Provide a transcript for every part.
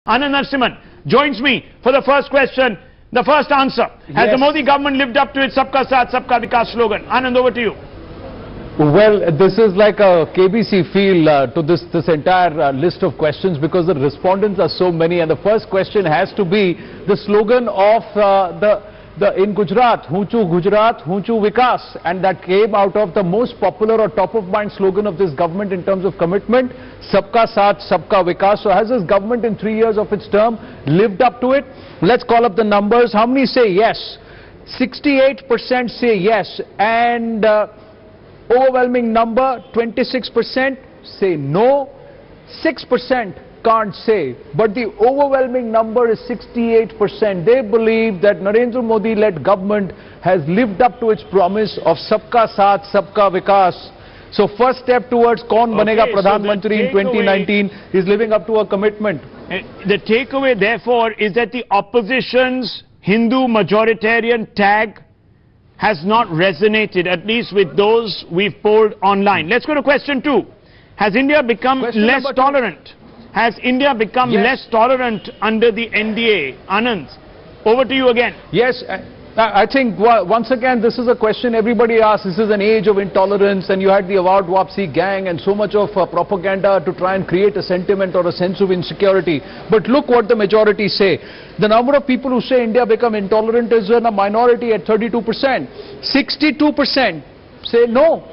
Anand Narasimhan joins me for the first question, the first answer. Has the Modi government lived up to its Sabka Saath, Sabka Vikas slogan? Anand, over to you. Well, this is like a KBC feel to this entire list of questions, because the respondents are so many, and the first question has to be the slogan of in Gujarat, Hunchu Gujarat, Hunchu Vikas, and that came out of the most popular or top of mind slogan of this government in terms of commitment, Sabka Saath, Sabka Vikas. So has this government in 3 years of its term lived up to it? Let's call up the numbers. How many say yes? 68% say yes, and overwhelming number 26% say no, 6% can't say, but the overwhelming number is 68%. They believe that Narendra Modi-led government has lived up to its promise of Sabka Saath, Sabka Vikas. So first step towards Kaun Banega Pradhan Mantri in 2019 is living up to a commitment. The takeaway therefore is that the opposition's Hindu majoritarian tag has not resonated, at least with those we've polled online. Let's go to question 2. Has India become less tolerant? Has India become less tolerant under the NDA? Anand, over to you again. Yes, I think once again this is a question everybody asks. This is an age of intolerance, and you had the Award Wapsi gang and so much of propaganda to try and create a sentiment or a sense of insecurity. But look what the majority say. The number of people who say India become intolerant is in a minority at 32%. 62% say no,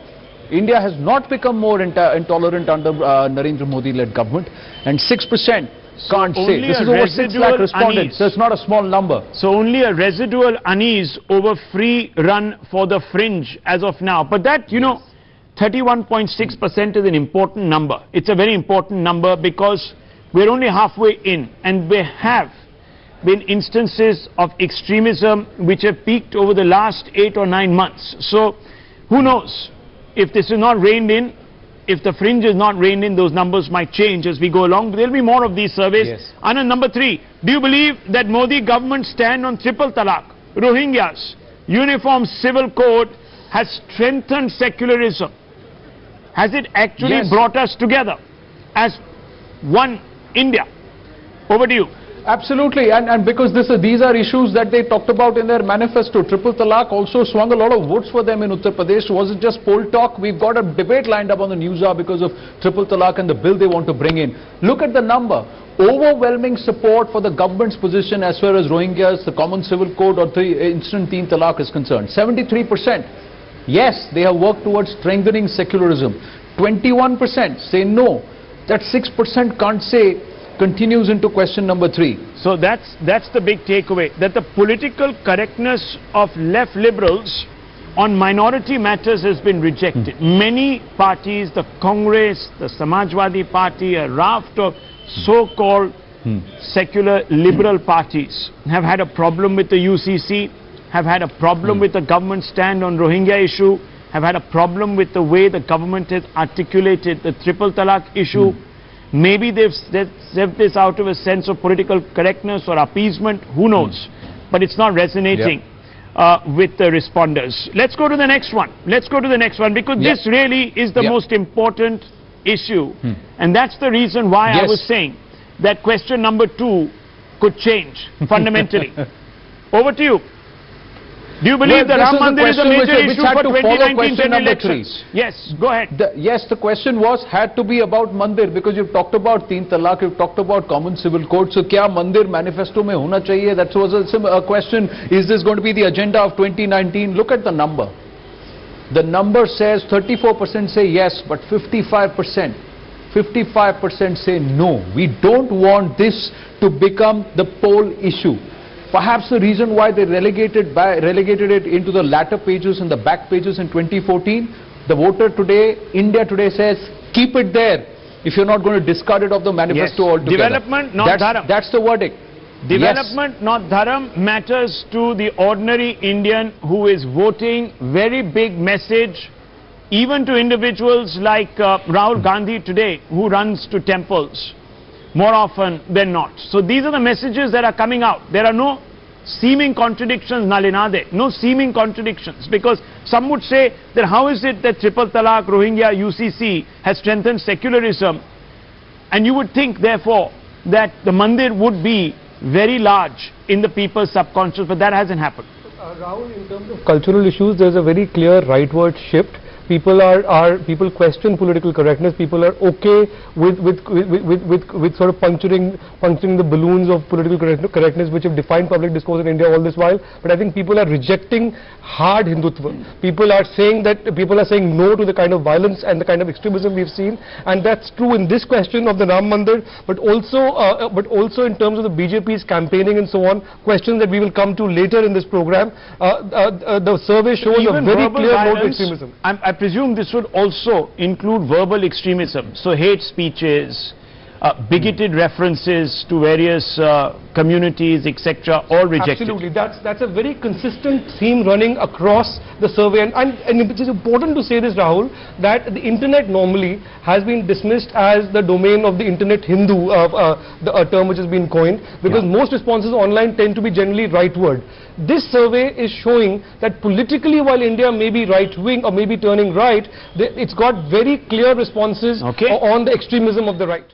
India has not become more intolerant under Narendra Modi-led government, and 6% can't say. This is over 6 lakh respondents, so it's not a small number. So only a residual unease over free run for the fringe as of now. But that, you know, 31.6% is an important number. It's a very important number because we're only halfway in, and there have been instances of extremism which have peaked over the last 8 or 9 months. So who knows? If this is not reined in, if the fringe is not reined in, those numbers might change as we go along. There will be more of these surveys. Yes. Anand, number 3, do you believe that Modi government stand on triple talaq, Rohingyas, uniform civil code has strengthened secularism? Has it actually brought us together as one India? Over to you. Absolutely, and because these are issues that they talked about in their manifesto. Triple Talaq also swung a lot of votes for them in Uttar Pradesh. Was it just poll talk? We've got a debate lined up on the news hour because of Triple Talaq and the bill they want to bring in. Look at the number. Overwhelming support for the government's position as far as Rohingyas, the Common Civil Code, or the instant teen talaq is concerned. 73%. Yes, they have worked towards strengthening secularism. 21% say no. That 6% can't say continues into question number 3. So that's the big takeaway, that the political correctness of left liberals on minority matters has been rejected. Many parties, the Congress, the Samajwadi Party, a raft of so-called secular liberal parties have had a problem with the UCC, have had a problem with the government stand on Rohingya issue, have had a problem with the way the government has articulated the triple talaq issue. Maybe they've said this out of a sense of political correctness or appeasement, who knows? But it's not resonating with the responders. Let's go to the next one. Let's go to the next one, because this really is the most important issue. And that's the reason why I was saying that question number 2 could change fundamentally. Over to you. Do you believe that Ram Mandir is a major issue for 2019 general elections? Yes, go ahead. The question was, had to be about Mandir, because you've talked about Teen Talaq, you've talked about Common Civil Code. So, kya Mandir manifesto mein hona chahiye? That was a question. Is this going to be the agenda of 2019? Look at the number. The number says 34% say yes, but 55% say no. We don't want this to become the poll issue. Perhaps the reason why they relegated it into the latter pages and the back pages in 2014, the voter today, India today says, keep it there if you're not going to discard it off the manifesto altogether. Development, not dharam. That's the verdict. Development, not dharam, matters to the ordinary Indian who is voting. Very big message, even to individuals like Rahul Gandhi today, who runs to temples more often than not. So these are the messages that are coming out. There are no seeming contradictions, Nalinade, no seeming contradictions, because some would say that how is it that triple talaq, Rohingya, UCC has strengthened secularism, and you would think therefore that the mandir would be very large in the people's subconscious, but that hasn't happened. Rahul, in terms of cultural issues, there's a very clear rightward shift. People people question political correctness. People are okay with sort of puncturing the balloons of political correctness which have defined public discourse in India all this while. But I think people are rejecting hard Hindutva. People are saying no to the kind of violence and the kind of extremism we've seen, and that's true in this question of the Ram Mandir, but also in terms of the BJP's campaigning and so on. Questions that we will come to later in this program. The survey shows a very clear no to extremism. I presume this would also include verbal extremism, so hate speeches, bigoted references to various communities, etc., all rejected. Absolutely, that's a very consistent theme running across the survey, and it is important to say this, Rahul, that the internet normally has been dismissed as the domain of the internet Hindu, a term which has been coined, because most responses online tend to be generally rightward. This survey is showing that politically, while India may be right-wing or may be turning right, it's got very clear responses on the extremism of the right.